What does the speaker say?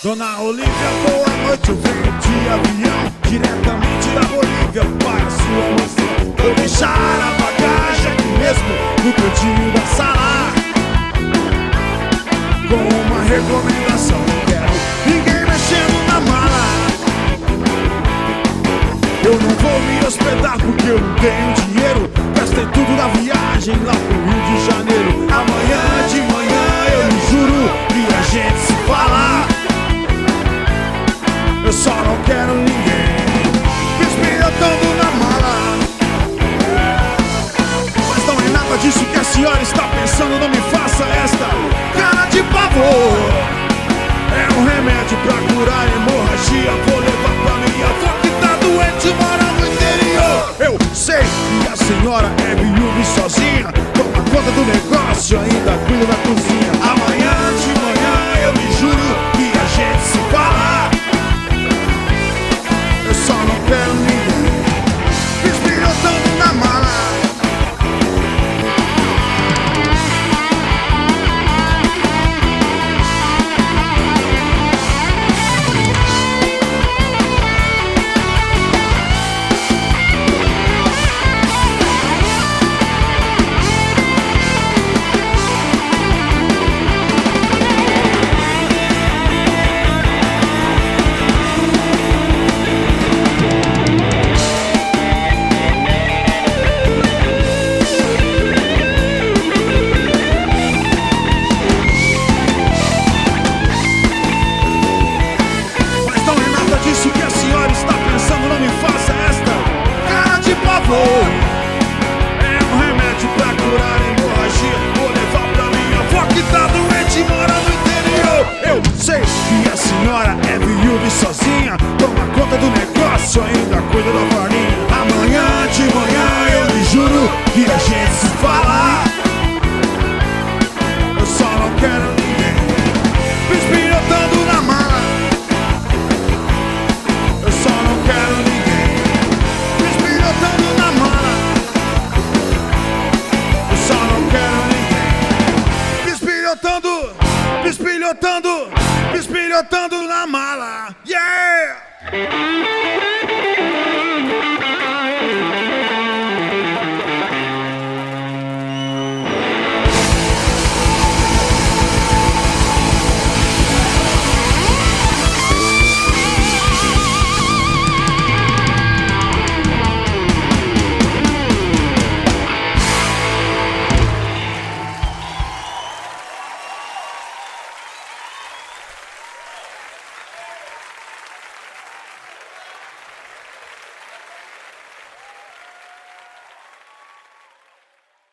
Dona Olívia, boa noite, eu venho de avião diretamente da Bolívia para sua mansão. Vou deixar a bagagem aqui mesmo no cantinho da sala, com uma recomendação: não quero ninguém mexendo na mala. Eu não vou me hospedar porque eu não tenho dinheiro. Gastei tudo da viagem lá pro Rio de Janeiro. Amanhã de manhã eu lhe juro que a gente se fala. Eu só não quero ninguém me espirotando na mala. Mas não é nada disso que a senhora está pensando. Não me faça esta cara de pavor. É um remédio pra curar hemorragia. Vou levar pra minha avó que tá doente, mora no interior. Eu sei que a senhora é viúva e sozinha, toma conta do negócio, ainda cuida da cozinha. Amanhã de manhã eu lhe juro que a gente se fala. Eu só não quero ninguém me espirotando na mala. É um remédio pra curar hemorragia. Vou levar pra minha avó que tá doente e mora no interior. Eu sei que a senhora é viúva e sozinha, toma conta do negócio, ainda cuida da farinha. Amanhã de manhã eu lhe juro que a gente se fala. Eu só não quero ninguém me espirotando na mala. Eu só não quero ninguém me espirotando na mala. Eu só não quero ninguém me espirotando, me espirotando, me espirotando.